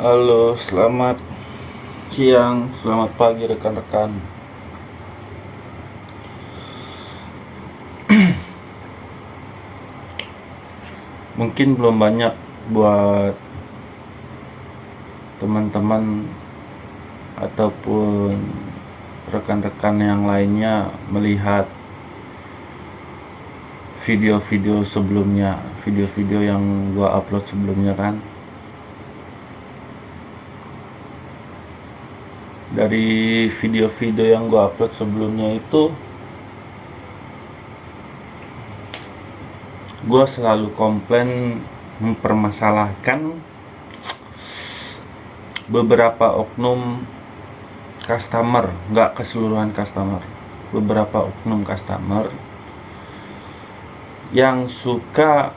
Halo, selamat siang, selamat pagi rekan-rekan. Mungkin belum banyak buat teman-teman ataupun rekan-rekan yang lainnya melihat video-video sebelumnya, video-video yang gua upload sebelumnya kan. Dari video-video yang gua upload sebelumnya itu gue selalu komplain mempermasalahkan beberapa oknum customer, nggak keseluruhan customer, beberapa oknum customer yang suka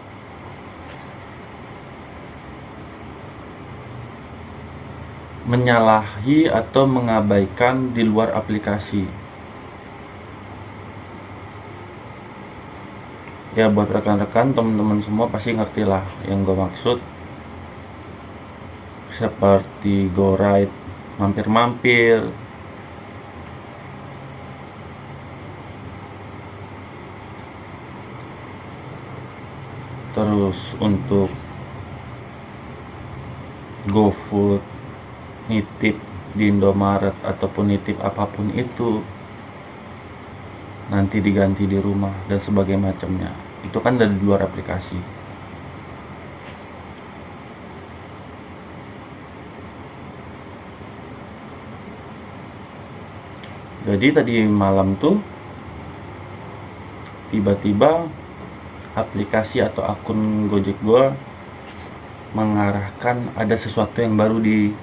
menyalahi atau mengabaikan di luar aplikasi. Ya buat rekan-rekan, teman-teman semua pasti ngerti lah yang gue maksud. Seperti go ride, mampir-mampir, terus untuk GoFood, nitip di Indomaret ataupun nitip apapun itu nanti diganti di rumah dan sebagainya macamnya. Itu kan dari luar aplikasi. Jadi tadi malam tuh tiba-tiba aplikasi atau akun Gojek gua mengarahkan ada sesuatu yang baru di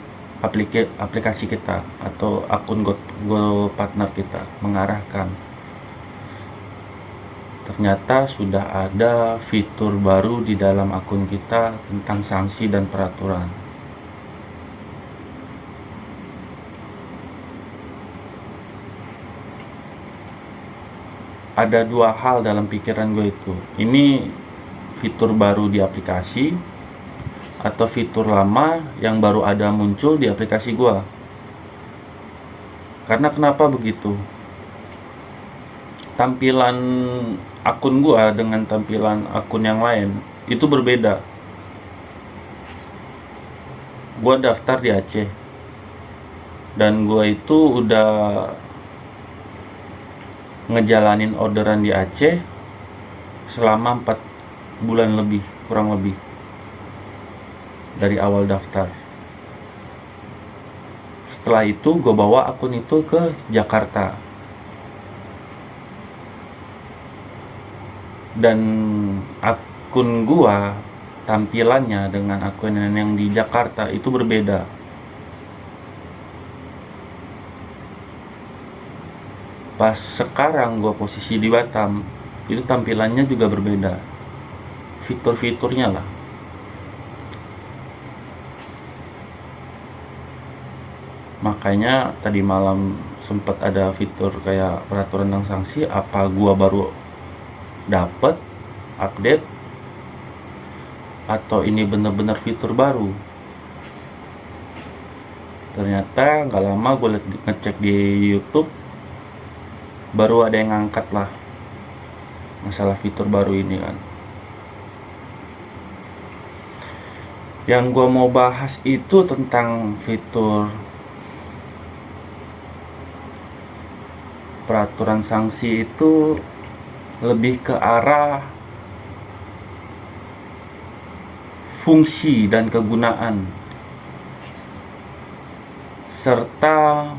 aplikasi kita atau akun Go partner kita, mengarahkan ternyata sudah ada fitur baru di dalam akun kita tentang sanksi dan peraturan. Ada dua hal dalam pikiran gue itu. Ini fitur baru di aplikasi atau fitur lama yang baru ada muncul di aplikasi gue. Karena kenapa begitu? Tampilan akun gua dengan tampilan akun yang lain itu berbeda. Gua daftar di Aceh dan gua itu udah ngejalanin orderan di Aceh selama 4 bulan lebih, kurang lebih, dari awal daftar. Setelah itu gua bawa akun itu ke Jakarta. Dan akun gua tampilannya dengan akun yang di Jakarta itu berbeda. Pas sekarang gua posisi di Batam, itu tampilannya juga berbeda. Fitur-fiturnya lah. Makanya tadi malam sempat ada fitur kayak peraturan dan sanksi, apa gua baru dapat update atau ini benar-benar fitur baru. Ternyata nggak lama gue ngecek di YouTube, baru ada yang ngangkat lah masalah fitur baru ini kan. Yang gue mau bahas itu tentang fitur peraturan sanksi itu lebih ke arah fungsi dan kegunaan serta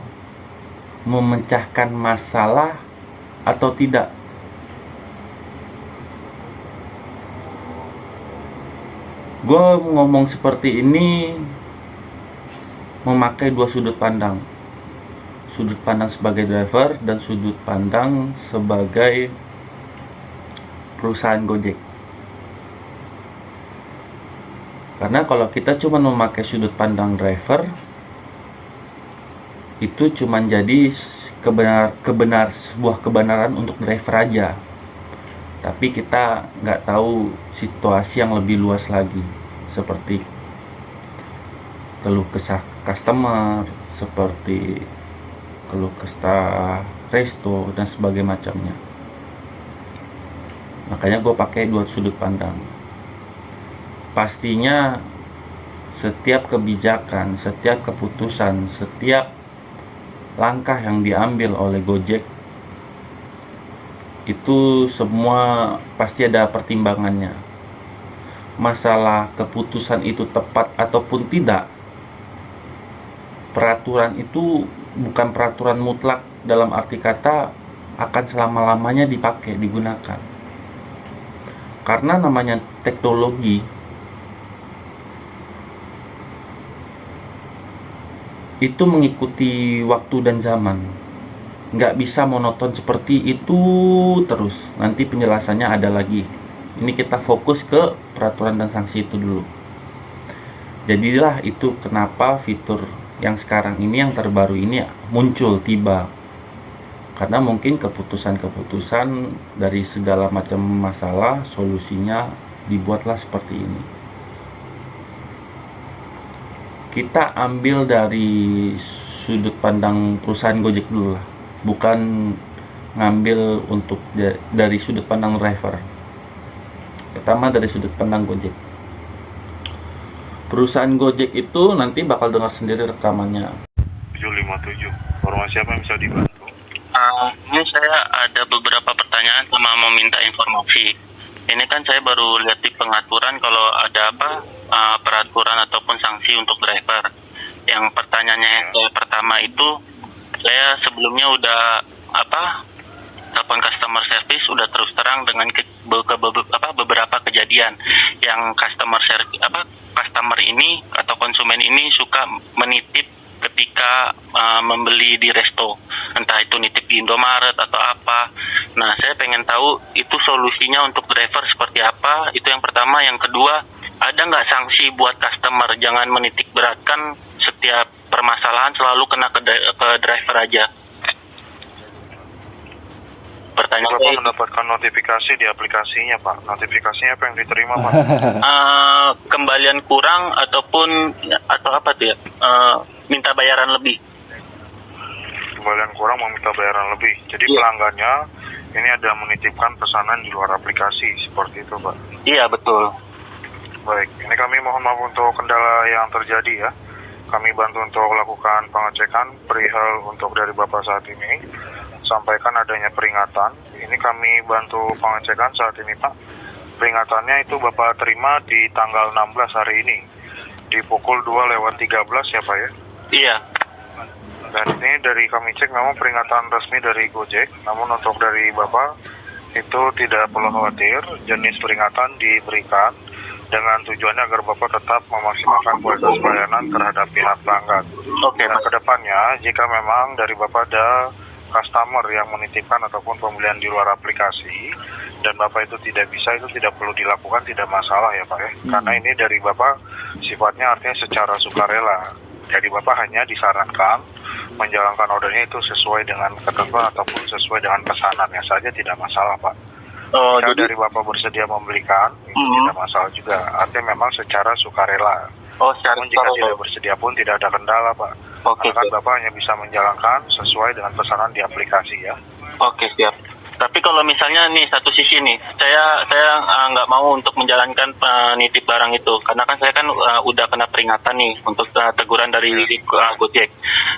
memecahkan masalah atau tidak. Gue ngomong seperti ini memakai dua sudut pandang. Sudut pandang sebagai driver dan sudut pandang sebagai perusahaan Gojek. Karena kalau kita cuma memakai sudut pandang driver, itu cuma jadi sebuah kebenaran untuk driver aja. Tapi kita nggak tahu situasi yang lebih luas lagi, seperti keluh kesah customer, seperti keluh kesah resto dan sebagainya macamnya. Makanya gue pakai dua sudut pandang. Pastinya setiap kebijakan, setiap keputusan, setiap langkah yang diambil oleh Gojek itu semua pasti ada pertimbangannya. Masalah keputusan itu tepat ataupun tidak, peraturan itu bukan peraturan mutlak dalam arti kata akan selama-lamanya dipakai, digunakan. Karena namanya teknologi itu mengikuti waktu dan zaman, nggak bisa monoton seperti itu terus. Nanti penjelasannya ada lagi. Ini kita fokus ke peraturan dan sanksi itu dulu. Jadilah itu kenapa fitur yang sekarang ini, yang terbaru ini muncul tiba, karena mungkin keputusan-keputusan dari segala macam masalah solusinya dibuatlah seperti ini. Kita ambil dari sudut pandang perusahaan Gojek dulu lah, bukan ngambil untuk dari sudut pandang driver. Pertama dari sudut pandang Gojek. Perusahaan Gojek itu nanti bakal dengar sendiri rekamannya. 757. Informasi apa yang bisa dibantu? Ini saya ada beberapa pertanyaan sama mau minta informasi. Ini kan saya baru lihat di pengaturan kalau ada peraturan ataupun sanksi untuk driver. Yang pertanyaannya yang pertama itu, saya sebelumnya udah telepon customer service udah terus terang dengan beberapa kejadian yang customer ini atau konsumen ini suka menitip ketika membeli di resto, entah itu nitip di Indomaret atau apa. Nah, saya pengen tahu itu solusinya untuk driver seperti apa. Itu yang pertama. Yang kedua, ada nggak sanksi buat customer? Jangan menitik beratkan setiap permasalahan selalu kena ke driver aja. Pertanyaan Bapak mendapatkan notifikasi di aplikasinya, Pak. Notifikasinya apa yang diterima, Pak? Kembalian kurang atau apa tuh ya? Minta bayaran lebih. Kembalian kurang meminta bayaran lebih. Jadi pelanggannya ini ada menitipkan pesanan di luar aplikasi, seperti itu, Pak? Iya, betul. Baik, ini kami mohon maaf untuk kendala yang terjadi ya. Kami bantu untuk lakukan pengecekan perihal untuk dari Bapak saat ini. Sampaikan adanya peringatan. Ini kami bantu pengecekan saat ini, Pak. Peringatannya itu Bapak terima di tanggal 16 hari ini. Di pukul 2:13 ya, Pak ya? Iya. Dan ini dari kami cek memang peringatan resmi dari Gojek. Namun untuk dari Bapak itu tidak perlu khawatir. Jenis peringatan diberikan dengan tujuannya agar Bapak tetap memaksimalkan kualitas pelayanan terhadap pihak pelanggan. Oke, Dan kedepannya jika memang dari Bapak ada customer yang menitipkan ataupun pembelian di luar aplikasi dan Bapak itu tidak bisa, itu tidak perlu dilakukan, tidak masalah ya Pak ya. Karena ini dari Bapak sifatnya artinya secara sukarela. Jadi Bapak hanya disarankan menjalankan ordernya itu sesuai dengan ketentuan ataupun sesuai dengan pesanannya saja, tidak masalah Pak. Jika dari Bapak bersedia membelikan, itu tidak masalah juga. Artinya memang secara sukarela. Namun jika tidak bersedia pun tidak ada kendala Pak. Karena kan Bapak hanya bisa menjalankan sesuai dengan pesanan di aplikasi ya. Oke, siap. Tapi kalau misalnya nih satu sisi nih, saya nggak mau untuk menjalankan penitip barang itu, karena kan saya kan udah kena peringatan nih untuk teguran dari Gojek.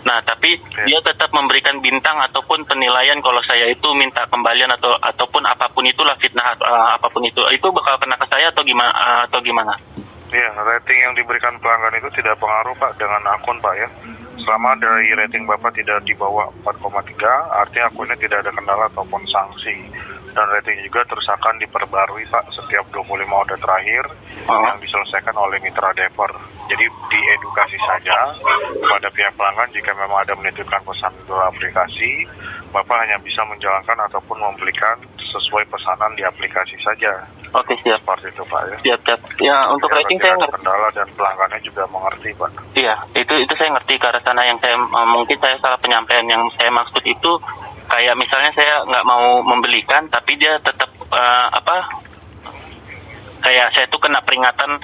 Nah, tapi dia tetap memberikan bintang ataupun penilaian kalau saya itu minta kembalian ataupun apapun itulah fitnah apapun itu bakal kena ke saya atau gimana? Iya, rating yang diberikan pelanggan itu tidak pengaruh Pak dengan akun Pak ya. Selama dari rating Bapak tidak di bawah 4,3, artinya akunnya tidak ada kendala ataupun sanksi. Dan rating juga terus akan diperbarui Pak setiap 25 order terakhir yang diselesaikan oleh mitra Dever. Jadi diedukasi saja kepada pihak pelanggan jika memang ada menitipkan pesan di aplikasi, Bapak hanya bisa menjalankan ataupun membelikan sesuai pesanan di aplikasi saja. Oke, siap. Seperti itu Pak ya. Siap. Ya, untuk rating saya ngerti. Kendala dan pelanggannya juga mengerti Pak. Iya, itu saya ngerti ke arah sana. Yang saya mungkin saya salah penyampaian. Yang saya maksud itu kayak misalnya saya nggak mau membelikan, tapi dia tetap kayak saya tuh kena peringatan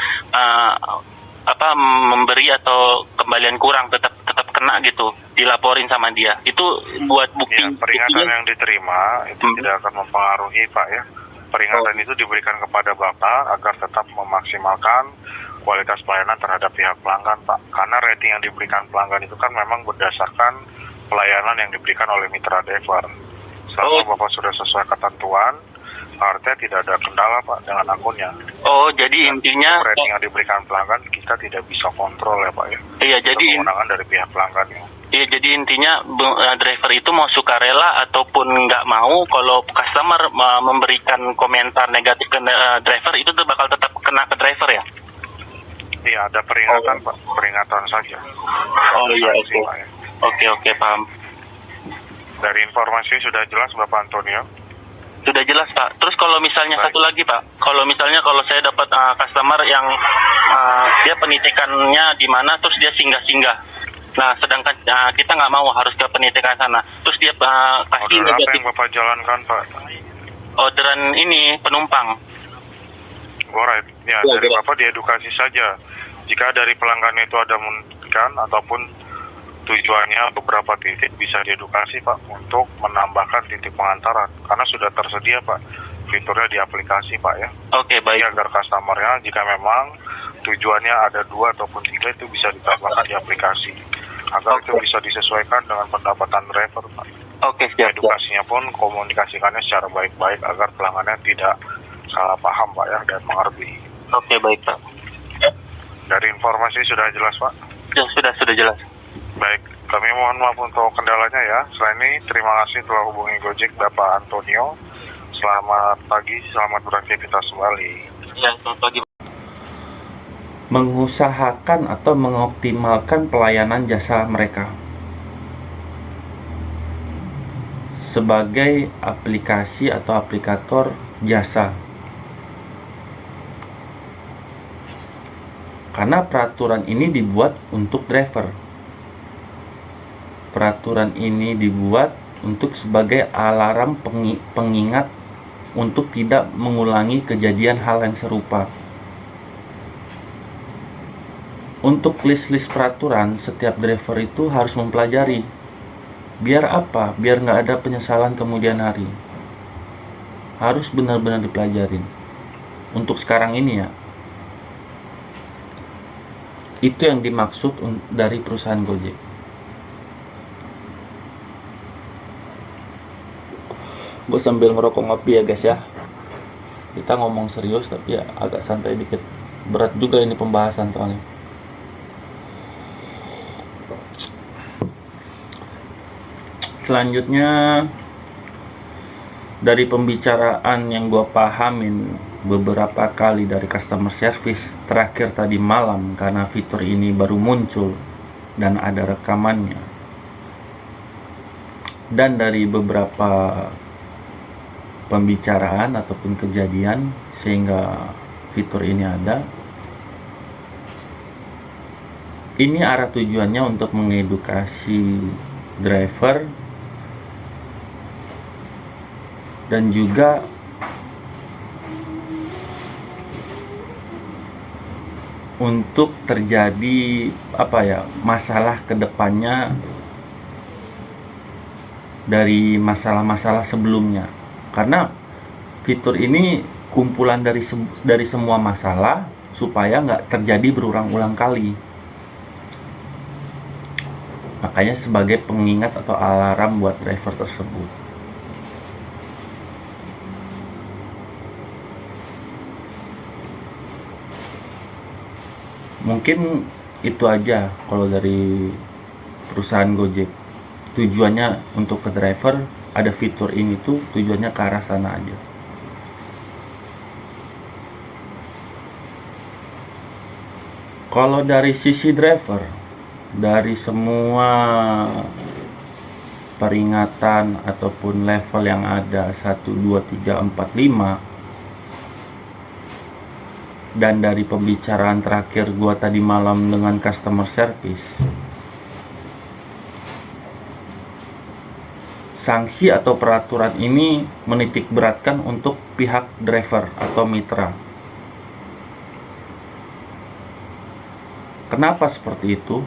memberi atau kembalian kurang, tetap kena gitu, dilaporin sama dia. Itu buat bukti. Ya, peringatan yang diterima itu tidak akan mempengaruhi Pak ya. Peringatan itu diberikan kepada Bapak agar tetap memaksimalkan kualitas pelayanan terhadap pihak pelanggan Pak. Karena rating yang diberikan pelanggan itu kan memang berdasarkan pelayanan yang diberikan oleh mitra driver. Selama Bapak sudah sesuai ketentuan, artinya tidak ada kendala Pak dengan akunnya. Oh, jadi intinya rating yang diberikan pelanggan kita tidak bisa kontrol ya Pak ya. Iya, jadi kewenangan dari pihak pelanggan ya. Iya, jadi intinya driver itu mau sukarela ataupun nggak mau, kalau customer memberikan komentar negatif ke driver, itu tuh bakal tetap kena ke driver ya? Iya, ada peringatan Pak, peringatan saja. Oh iya, oke. Pak, ya. Oke, paham. Dari informasi sudah jelas Bapak Antonio? Sudah jelas Pak. Terus kalau misalnya Baik. satu lagi Pak, kalau saya dapat customer yang dia penitikannya di mana, terus dia singgah-singgah. Nah, sedangkan kita nggak mau, harus ke penitikan sana. Terus dia kasih Order apa negatif yang Bapak jalankan Pak? orderan ini penumpang. Alright, ya Ya, dari ya. Bapak diedukasi saja. Jika dari pelanggan itu ada menitikan ataupun tujuannya beberapa titik, bisa diedukasi Pak untuk menambahkan titik pengantaran. Karena sudah tersedia Pak fiturnya di aplikasi Pak ya. Oke, baik. Jadi agar customernya jika memang tujuannya ada 2 ataupun 3 itu bisa ditambahkan di aplikasi. Agar itu bisa disesuaikan dengan pendapatan driver Pak. Oke, siap. Edukasinya pun komunikasikannya secara baik-baik agar pelanggannya tidak salah paham Pak ya dan mengerti. Oke, baik Pak. Dari informasi sudah jelas Pak? Ya, sudah jelas. Baik, kami mohon maaf untuk kendalanya ya. Selain ini, terima kasih telah hubungi Gojek Bapak Antonio. Selamat pagi, selamat beraktivitas kembali. Ya, selamat pagi. Mengusahakan atau mengoptimalkan pelayanan jasa mereka sebagai aplikasi atau aplikator jasa. Karena peraturan ini dibuat untuk driver. Peraturan ini dibuat untuk sebagai alarm pengingat untuk tidak mengulangi kejadian hal yang serupa. Untuk list-list peraturan, setiap driver itu harus mempelajari. Biar apa? Biar nggak ada penyesalan kemudian hari. Harus benar-benar dipelajarin. Untuk sekarang ini ya. Itu yang dimaksud dari perusahaan Gojek. Gue sambil ngerokok ngopi ya guys ya. Kita ngomong serius tapi ya agak santai dikit. Berat juga ini pembahasan soalnya. Selanjutnya, dari pembicaraan yang gue pahamin beberapa kali dari customer service terakhir tadi malam, karena fitur ini baru muncul dan ada rekamannya, dan dari beberapa pembicaraan ataupun kejadian sehingga fitur ini ada, ini arah tujuannya untuk mengedukasi driver dan juga untuk terjadi masalah kedepannya dari masalah-masalah sebelumnya, karena fitur ini kumpulan dari semua masalah supaya nggak terjadi berulang-ulang kali. Makanya sebagai pengingat atau alarm buat driver tersebut. Mungkin itu aja kalau dari perusahaan Gojek. Tujuannya untuk ke driver, ada fitur ini tuh tujuannya ke arah sana aja. Kalau dari sisi driver, dari semua peringatan ataupun level yang ada 1, 2, 3, 4, 5, dan dari pembicaraan terakhir gua tadi malam dengan customer service, sanksi atau peraturan ini menitik beratkan untuk pihak driver atau mitra. Kenapa seperti itu?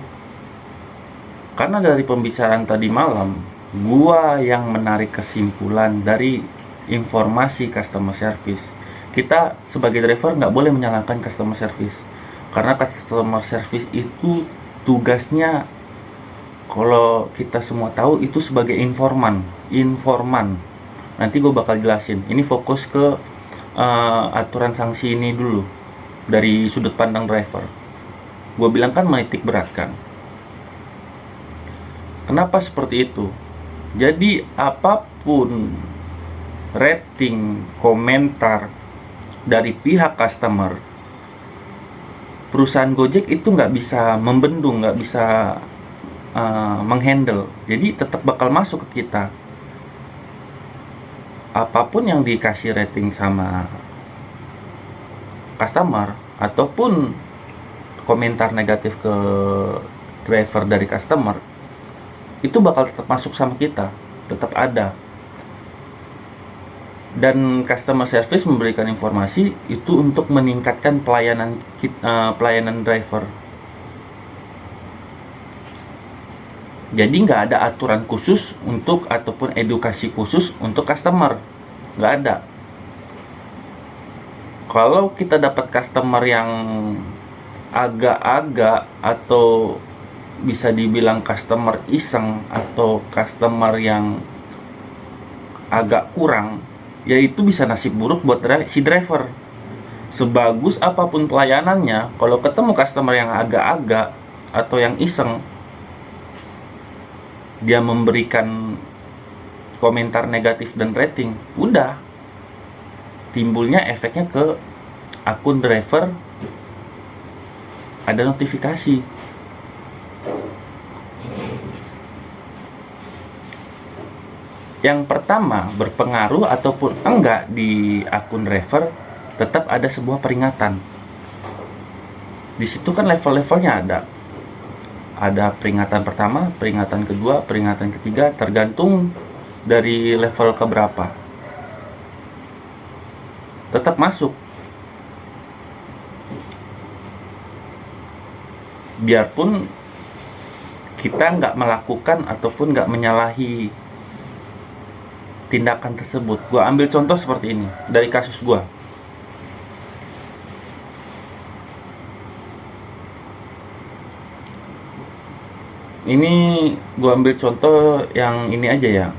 Karena dari pembicaraan tadi malam, gua yang menarik kesimpulan dari informasi customer service. Kita sebagai driver nggak boleh menyalahkan customer service, karena customer service itu tugasnya, kalau kita semua tahu, itu sebagai informan. Nanti gue bakal jelasin. Ini fokus ke aturan sanksi ini dulu dari sudut pandang driver. Gue bilang kan menitik beratkan. Kenapa seperti itu? Jadi apapun rating, komentar dari pihak customer, perusahaan Gojek itu nggak bisa membendung, nggak bisa menghandle. Jadi tetap bakal masuk ke kita. Apapun yang dikasih rating sama customer ataupun komentar negatif ke driver dari customer, itu bakal tetap masuk sama kita, tetap ada. Dan customer service memberikan informasi itu untuk meningkatkan pelayanan driver. Jadi nggak ada aturan khusus untuk ataupun edukasi khusus untuk customer, nggak ada. Kalau kita dapat customer yang agak-agak atau bisa dibilang customer iseng atau customer yang agak kurang, ya itu bisa nasib buruk buat si driver. Sebagus apapun pelayanannya, kalau ketemu customer yang agak-agak atau yang iseng, dia memberikan komentar negatif dan rating, udah timbulnya efeknya ke akun driver, ada notifikasi. Yang pertama, berpengaruh ataupun enggak di akun driver, tetap ada sebuah peringatan. Di situ kan level-levelnya ada. Ada peringatan pertama, peringatan kedua, peringatan ketiga, tergantung dari level keberapa. Tetap masuk. Biarpun kita nggak melakukan ataupun nggak menyalahi tindakan tersebut. Gua ambil contoh seperti ini dari kasus gua. Ini gua ambil contoh yang ini aja ya,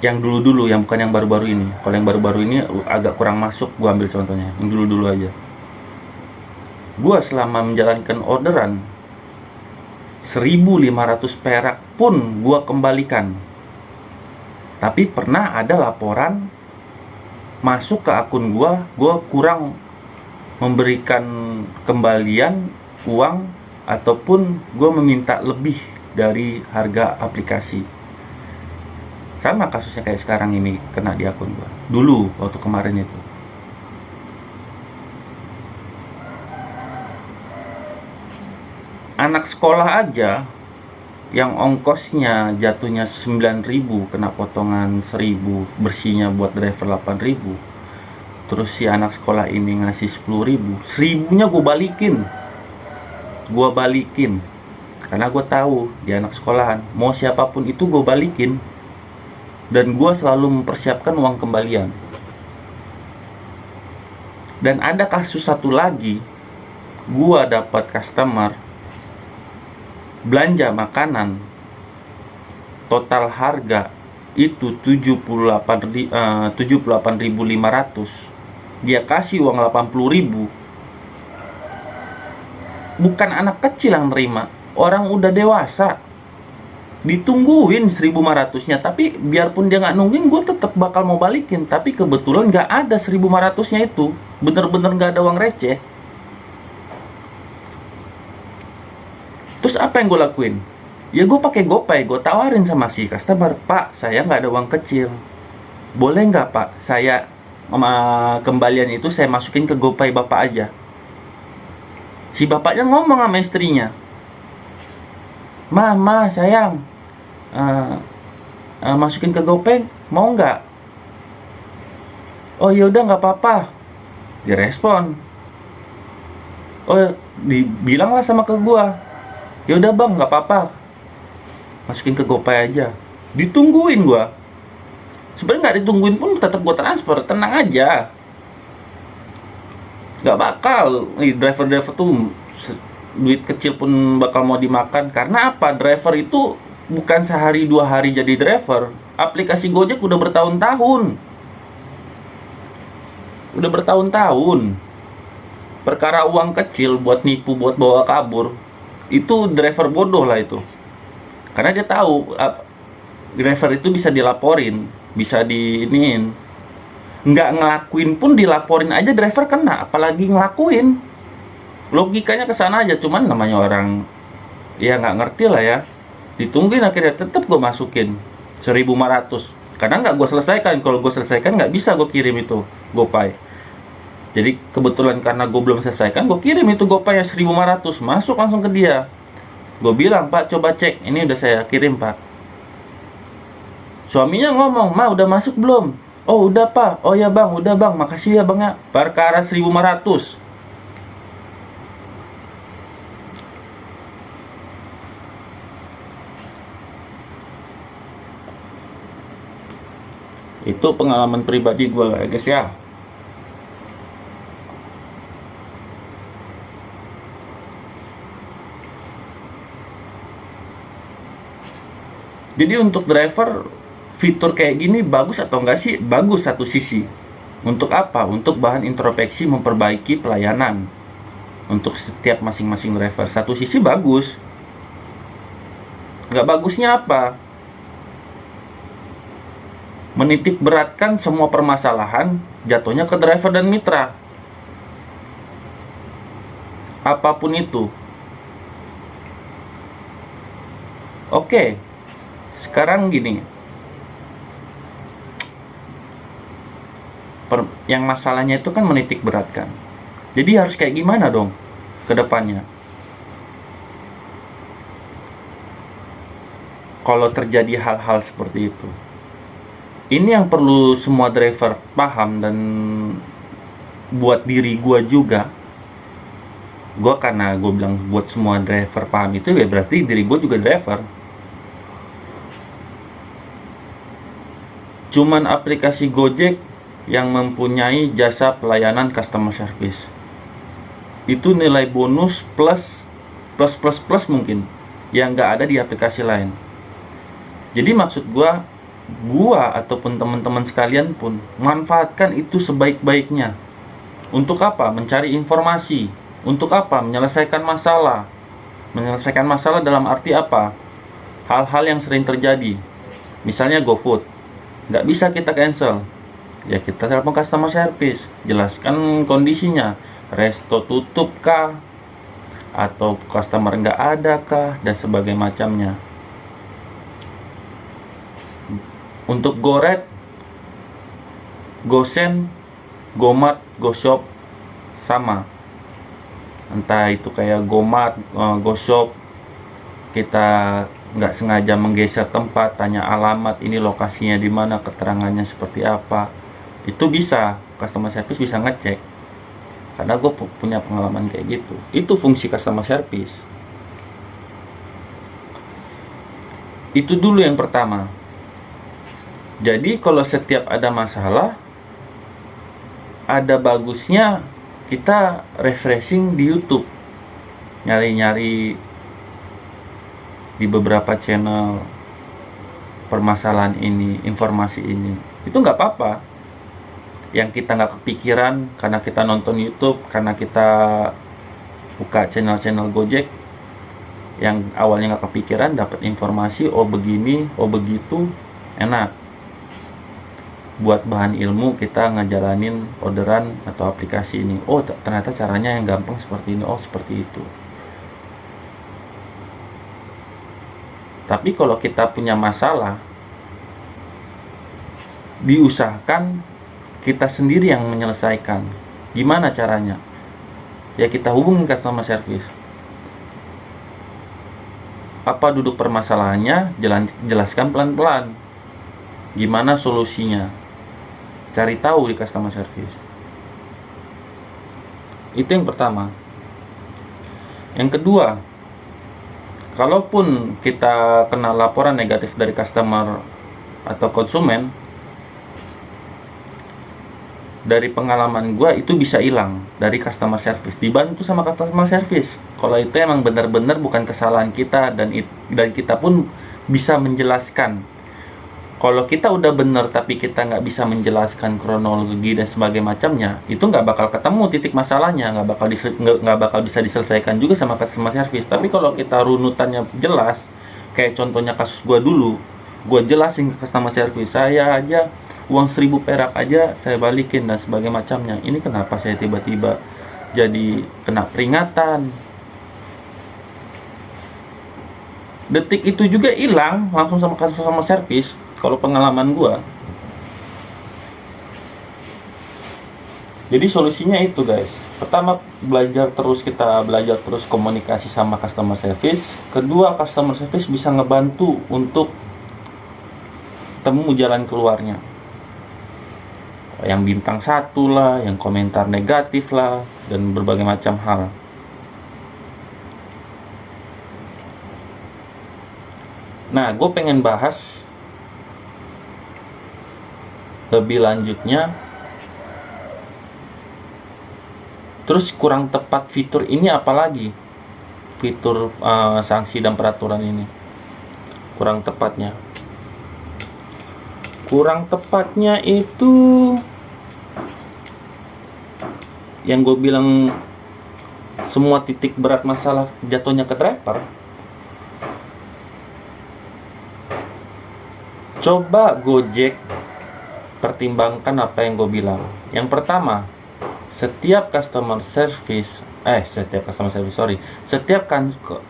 yang dulu-dulu, yang bukan yang baru-baru ini. Kalau yang baru-baru ini agak kurang masuk, gua ambil contohnya yang dulu-dulu aja. Gua selama menjalankan orderan 1.500 perak pun gua kembalikan. Tapi pernah ada laporan masuk ke akun gua kurang memberikan kembalian uang ataupun gua meminta lebih dari harga aplikasi. Sama kasusnya kayak sekarang ini kena di akun gua. Dulu waktu kemarin itu. Anak sekolah aja yang ongkosnya jatuhnya 9.000, kena potongan 1.000, bersihnya buat driver 8.000. Terus si anak sekolah ini ngasih 10.000, 1.000-nya gue balikin. Karena gue tahu dia anak sekolahan, mau siapapun itu gue balikin. Dan gue selalu mempersiapkan uang kembalian. Dan ada kasus satu lagi, gue dapat customer belanja makanan, total harga itu 78.500, dia kasih uang 80.000. Bukan anak kecil yang nerima, orang udah dewasa. Ditungguin 1.500-nya, tapi biarpun dia nggak nungguin, gue tetap bakal mau balikin. Tapi kebetulan nggak ada 1.500-nya itu, bener-bener nggak ada uang receh. Terus apa yang gue lakuin? Ya gue pakai GoPay, gue tawarin sama si customer, Pak, saya nggak ada uang kecil, boleh nggak Pak, saya kembalian itu saya masukin ke GoPay Bapak aja. Si bapaknya ngomong sama istrinya, Mama sayang, masukin ke GoPay mau nggak? Oh ya udah nggak apa-apa, direspon. Oh dibilanglah sama ke gua, ya udah bang nggak apa-apa, masukin ke GoPay aja. Ditungguin gua. Sebenarnya nggak ditungguin pun tetap gua transfer, tenang aja. Nggak bakal nih driver tuh duit kecil pun bakal mau dimakan. Karena apa? Driver itu bukan sehari 2 hari jadi driver. Aplikasi Gojek udah bertahun-tahun. Udah bertahun-tahun. Perkara uang kecil buat nipu, buat bawa kabur, itu driver bodoh lah itu. Karena dia tahu driver itu bisa dilaporin, bisa diiniin. Nggak ngelakuin pun dilaporin aja driver kena, apalagi ngelakuin. Logikanya ke sana aja, cuman namanya orang ya nggak ngerti lah ya. Ditungguin, akhirnya tetap gue masukin 1.500. Karena nggak gue selesaikan. Kalau gue selesaikan nggak bisa gue kirim itu GoPay. Jadi kebetulan karena gue belum selesaikan, gue kirim itu GoPay 1.500, masuk langsung ke dia. Gue bilang, Pak coba cek, ini udah saya kirim Pak. Suaminya ngomong, Ma udah masuk belum? Oh udah Pak. Oh ya Bang, udah Bang, makasih ya Bang ya. Perkara 1.500. Itu pengalaman pribadi gue lah guys ya. Jadi untuk driver, fitur kayak gini bagus atau enggak sih? Bagus satu sisi. Untuk apa? Untuk bahan introspeksi memperbaiki pelayanan untuk setiap masing-masing driver. Satu sisi bagus. Nggak bagusnya apa? Menitik beratkan semua permasalahan jatuhnya ke driver dan mitra. Apapun itu. Oke. Sekarang gini, yang masalahnya itu kan menitik beratkan. Jadi harus kayak gimana dong ke depannya? Kalau terjadi hal-hal seperti itu. Ini yang perlu semua driver paham, dan buat diri gue juga. Karena gue bilang buat semua driver paham itu, ya berarti diri gue juga driver. Cuman aplikasi Gojek yang mempunyai jasa pelayanan customer service. Itu nilai bonus plus mungkin yang nggak ada di aplikasi lain. Jadi maksud gua ataupun teman-teman sekalian pun manfaatkan itu sebaik-baiknya. Untuk apa? Mencari informasi. Untuk apa? Menyelesaikan masalah. Menyelesaikan masalah dalam arti apa? Hal-hal yang sering terjadi. Misalnya GoFood, nggak bisa kita cancel, ya kita telepon customer service, jelaskan kondisinya, resto tutup kah, atau customer nggak ada kah, dan sebagainya macamnya. Untuk GoRed, GoSend, GoMart, GoShop sama. Entah itu kayak GoMart, GoShop, kita nggak sengaja menggeser tempat, tanya alamat, ini lokasinya di mana, keterangannya seperti apa, itu bisa customer service bisa ngecek. Karena gue punya pengalaman kayak gitu. Itu fungsi customer service. Itu dulu yang pertama. Jadi kalau setiap ada masalah, ada bagusnya kita refreshing di YouTube, nyari-nyari di beberapa channel permasalahan ini, informasi ini. Itu nggak apa-apa. Yang kita nggak kepikiran karena kita nonton YouTube, karena kita buka channel-channel Gojek, yang awalnya nggak kepikiran, dapat informasi, oh begini, oh begitu, enak. Buat bahan ilmu kita ngejalanin orderan atau aplikasi ini. Oh ternyata caranya yang gampang seperti ini, oh seperti itu. Tapi kalau kita punya masalah, diusahakan kita sendiri yang menyelesaikan. Gimana caranya? Ya kita hubungi customer service. Apa duduk permasalahannya, jelaskan pelan-pelan. Gimana solusinya? cari tahu di customer service. Itu yang pertama. Yang kedua, kalaupun kita kena laporan negatif dari customer atau konsumen, dari pengalaman gue itu bisa hilang dari customer service, dibantu sama customer service. Kalau itu emang benar-benar bukan kesalahan kita, dan kita pun bisa menjelaskan. Kalau kita udah benar tapi kita nggak bisa menjelaskan kronologi dan sebagainya macamnya, itu nggak bakal ketemu titik masalahnya, nggak bakal bisa diselesaikan juga sama customer service. Tapi kalau kita runutannya jelas, kayak contohnya kasus gue dulu, gue jelasin ke customer service, saya aja uang 1.000 perak aja saya balikin dan sebagainya macamnya. Ini kenapa saya tiba-tiba jadi kena peringatan? Detik itu juga hilang langsung sama customer service. Kalau pengalaman gua, jadi solusinya itu guys. Pertama, kita belajar terus komunikasi sama customer service. Kedua, customer service bisa ngebantu untuk temu jalan keluarnya. Yang bintang 1 lah, yang komentar negatif lah, dan berbagai macam hal. Nah, gue pengen bahas lebih lanjutnya. Terus kurang tepat fitur ini apalagi? Fitur sanksi dan peraturan ini kurang tepatnya. Kurang tepatnya itu yang gue bilang, semua titik berat masalah jatuhnya ke driver. Coba Gojek pertimbangkan apa yang gue bilang. Yang pertama, setiap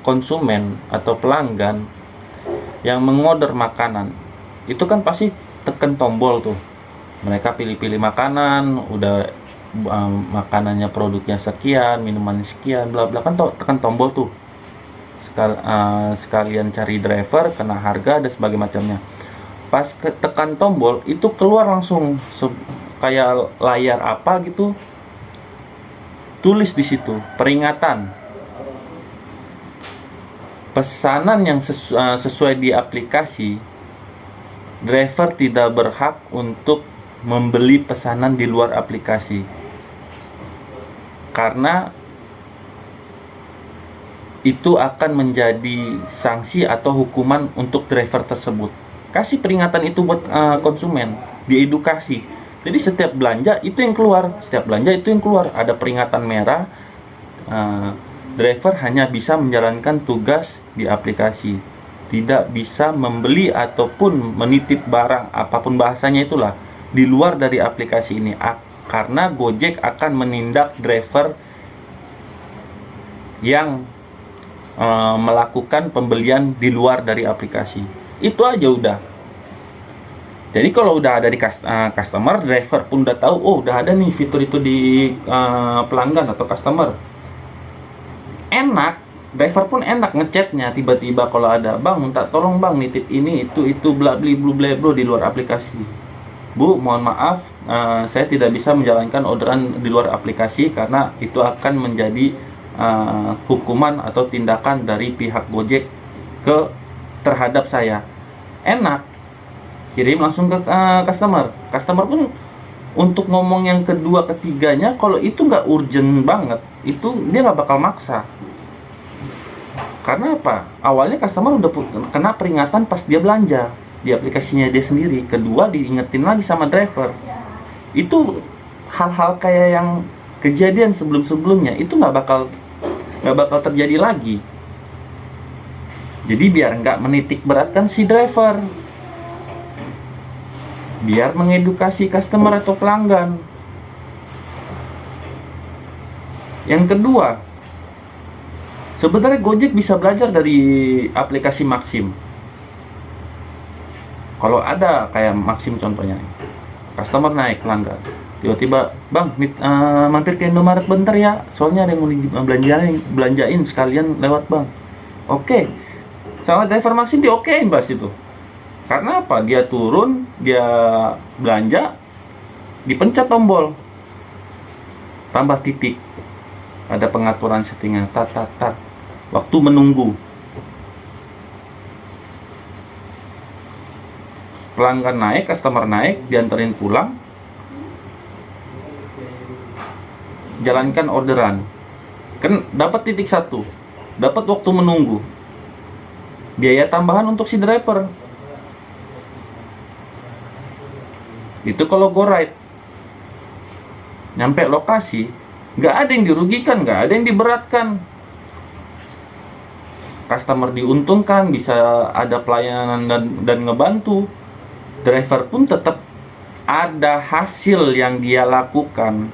konsumen atau pelanggan yang mengorder makanan, itu kan pasti tekan tombol tuh. Mereka pilih-pilih makanan, udah makanannya produknya sekian, minuman sekian, bla bla, kan tekan tombol tuh. Sekalian cari driver, kena harga dan sebagainya macamnya. Pas tekan tombol itu keluar langsung kayak layar apa gitu, tulis di situ peringatan, pesanan yang sesuai di aplikasi, driver tidak berhak untuk membeli pesanan di luar aplikasi, karena itu akan menjadi sanksi atau hukuman untuk driver tersebut. Kasih peringatan itu buat konsumen, diedukasi. Jadi setiap belanja itu yang keluar, ada peringatan merah. Driver hanya bisa menjalankan tugas di aplikasi, tidak bisa membeli ataupun menitip barang, apapun bahasanya itulah, di luar dari aplikasi ini, karena Gojek akan menindak driver yang melakukan pembelian di luar dari aplikasi. Itu aja udah. Jadi kalau udah ada di customer, driver pun udah tahu, oh udah ada nih fitur itu di pelanggan atau customer. Enak, driver pun enak ngechatnya tiba-tiba kalau ada, bang minta tolong bang nitip ini itu bla bla di luar aplikasi. Bu, mohon maaf, saya tidak bisa menjalankan orderan di luar aplikasi karena itu akan menjadi hukuman atau tindakan dari pihak Gojek terhadap saya. Enak, kirim langsung ke customer. Customer pun untuk ngomong yang kedua ketiganya, kalau itu nggak urgent banget, itu dia nggak bakal maksa. Karena apa? Awalnya customer udah kena peringatan pas dia belanja di aplikasinya dia sendiri. Kedua, diingetin lagi sama driver. Itu hal-hal kayak yang kejadian sebelum-sebelumnya itu nggak bakal terjadi lagi. Jadi biar nggak menitik beratkan si driver, biar mengedukasi customer atau pelanggan. Yang kedua, sebenarnya Gojek bisa belajar dari aplikasi Maxim. Kalau ada kayak Maxim contohnya, customer naik pelanggan, tiba-tiba, bang, mampir ke Indomaret bentar ya, soalnya ada yang mau belanjain sekalian lewat bang. Oke, sama driver Maxim diokein pas itu. Karena apa? Dia turun, dia belanja, dipencet tombol tambah titik, ada pengaturan settingan, waktu menunggu, pelanggan naik, customer naik, diantarin pulang, jalankan orderan, kan dapat titik 1, dapat waktu menunggu, biaya tambahan untuk si driver. Itu kalau go ride. Nyampe lokasi, nggak ada yang dirugikan, nggak ada yang diberatkan. Customer diuntungkan, bisa ada pelayanan dan ngebantu. Driver pun tetap ada hasil yang dia lakukan.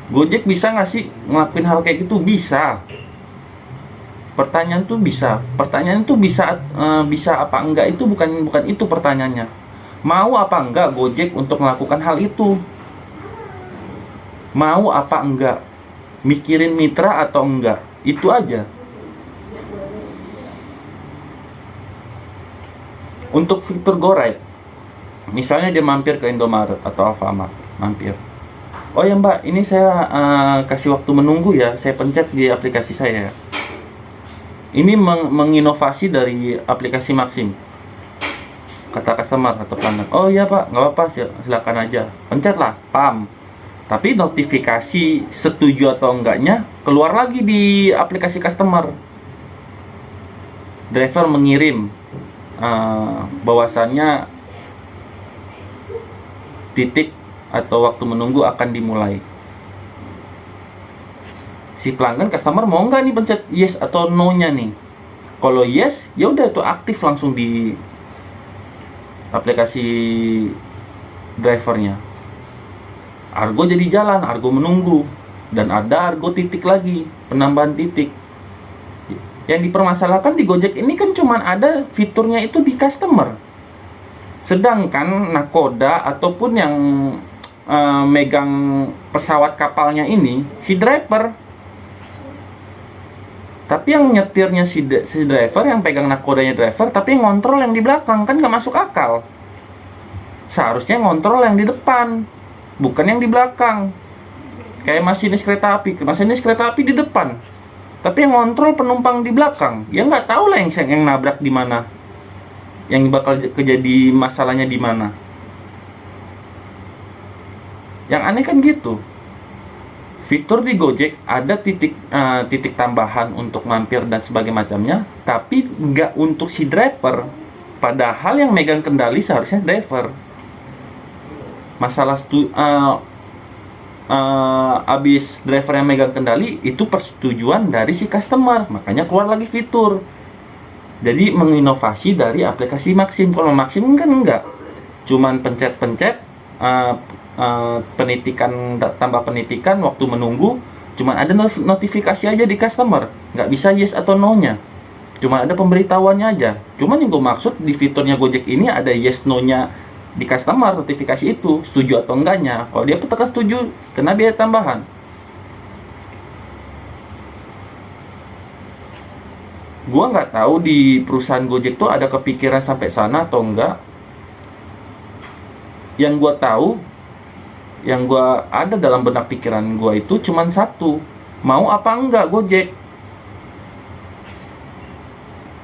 Gojek bisa nggak sih ngelakuin hal kayak gitu? Bisa. Pertanyaan tuh bisa apa enggak, itu bukan itu pertanyaannya. Mau apa enggak Gojek untuk melakukan hal itu? Mau apa enggak? Mikirin mitra atau enggak? Itu aja. Untuk fitur Go Ride, misalnya dia mampir ke Indomaret atau Alfamart, mampir. Oh ya Mbak, ini saya kasih waktu menunggu ya, saya pencet di aplikasi saya. Ini menginovasi dari aplikasi Maxim. Kata customer atau pelanggan, oh iya Pak, nggak apa-apa, silakan aja. Pencet lah, pam. Tapi notifikasi setuju atau enggaknya keluar lagi di aplikasi customer. Driver mengirim bahwasannya titik atau waktu menunggu akan dimulai. Si pelanggan customer mau nggak nih pencet yes atau no nya nih. Kalau yes, ya udah itu aktif langsung di aplikasi drivernya. Argo jadi jalan, Argo menunggu, dan ada Argo titik lagi, penambahan titik. Yang dipermasalahkan di Gojek ini kan cuman ada fiturnya itu di customer. Sedangkan nakoda ataupun yang megang pesawat kapalnya ini si driver. Tapi yang nyetirnya si driver, yang pegang nakodanya driver, tapi yang ngontrol yang di belakang, kan nggak masuk akal. Seharusnya ngontrol yang di depan, bukan yang di belakang. Kayak masinis kereta api di depan, tapi yang ngontrol penumpang di belakang. Ya nggak tahu lah yang nabrak di mana, yang bakal kejadi masalahnya di mana. Yang aneh kan gitu. Fitur di Gojek ada titik tambahan untuk mampir dan sebagainya macamnya, tapi nggak untuk si driver. Padahal yang megang kendali seharusnya driver. Masalah abis driver yang megang kendali itu persetujuan dari si customer, makanya keluar lagi fitur. Jadi menginovasi dari aplikasi Maxim. Kalau Maxim kan enggak, cuman pencet-pencet penitikan, tambah penitikan, waktu menunggu, cuman ada notifikasi aja di customer, nggak bisa yes atau no nya, cuman ada pemberitahuannya aja. Cuman yang gue maksud di fiturnya Gojek ini ada yes no nya di customer, notifikasi itu setuju atau enggaknya. Kalau dia tekan setuju, kena biaya tambahan. Gua nggak tahu di perusahaan Gojek tuh ada kepikiran sampai sana atau enggak. Yang gua tahu, yang gua ada dalam benak pikiran gua itu cuman satu, mau apa enggak Gojek.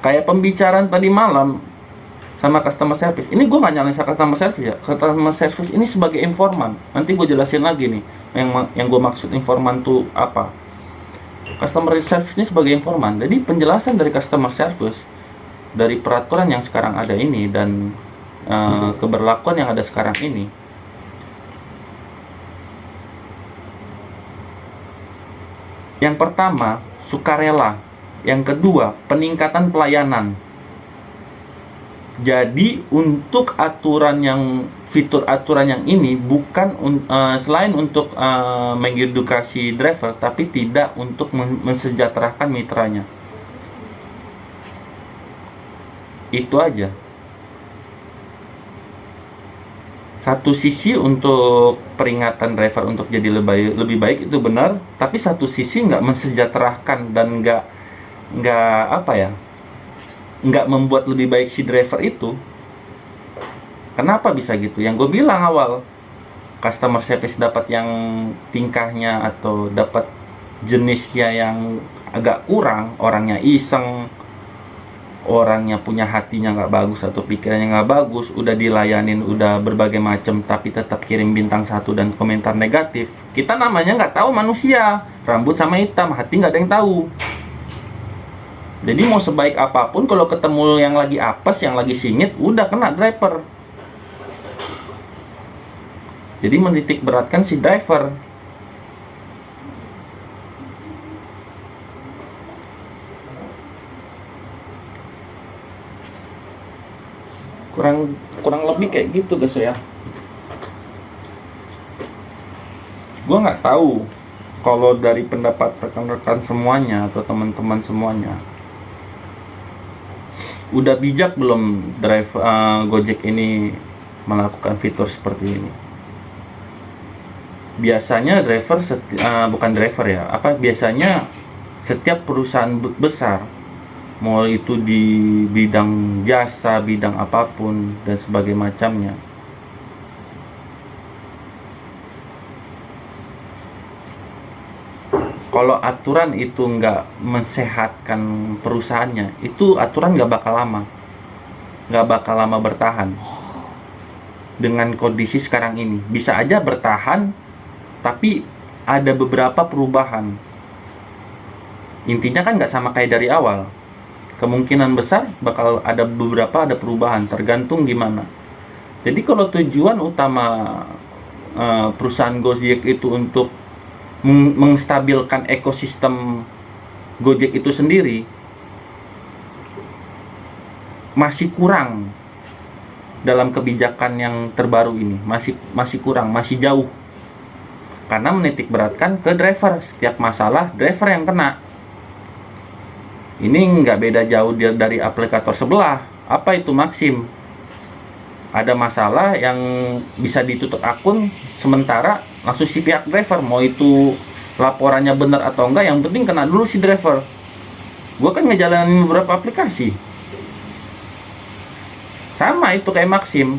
Kayak pembicaraan tadi malam sama customer service. Ini gue nggak nyalain customer service ya. Customer service ini sebagai informan. Nanti gue jelasin lagi nih yang gue maksud informan tuh apa. Customer service ini sebagai informan. Jadi penjelasan dari customer service dari peraturan yang sekarang ada ini dan keberlakuan yang ada sekarang ini, yang pertama sukarela, yang kedua peningkatan pelayanan. Jadi untuk fitur aturan yang ini bukan selain untuk mengedukasi driver, tapi tidak untuk mensejahterakan mitranya. Itu aja. Satu sisi untuk peringatan driver untuk jadi lebih baik itu benar, tapi satu sisi nggak mensejahterakan dan nggak apa ya, nggak membuat lebih baik si driver itu. Kenapa bisa gitu? Yang gue bilang awal, customer service dapat yang tingkahnya atau dapat jenisnya yang agak kurang, orangnya iseng, orangnya punya hatinya nggak bagus atau pikirannya nggak bagus, udah dilayanin udah berbagai macam tapi tetap kirim bintang 1 dan komentar negatif. Kita namanya nggak tahu manusia, rambut sama hitam, hati nggak ada yang tahu. Jadi mau sebaik apapun kalau ketemu yang lagi apes, yang lagi singit, udah kena driver. Jadi menitik beratkan si driver. kurang lebih kayak gitu guys ya. Gue nggak tahu kalau dari pendapat rekan-rekan semuanya atau teman-teman semuanya, udah bijak belum Gojek ini melakukan fitur seperti ini. Biasanya biasanya setiap perusahaan besar, mau itu di bidang jasa, bidang apapun dan sebagainya macamnya, kalau aturan itu nggak mensehatkan perusahaannya, itu aturan nggak bakal lama bertahan. Dengan kondisi sekarang ini bisa aja bertahan, tapi ada beberapa perubahan. Intinya kan nggak sama kayak dari awal. Kemungkinan besar bakal ada perubahan, tergantung gimana. Jadi kalau tujuan utama perusahaan Gojek itu untuk mengstabilkan ekosistem Gojek itu sendiri, masih kurang dalam kebijakan yang terbaru ini, masih kurang, masih jauh. Karena menitik beratkan ke driver, setiap masalah driver yang kena. Ini nggak beda jauh dari aplikator sebelah. Apa itu Maxim? Ada masalah yang bisa ditutup akun sementara, langsung si pihak driver, mau itu laporannya benar atau enggak, yang penting kena dulu si driver. Gue kan ngejalanin beberapa aplikasi sama itu kayak Maxim.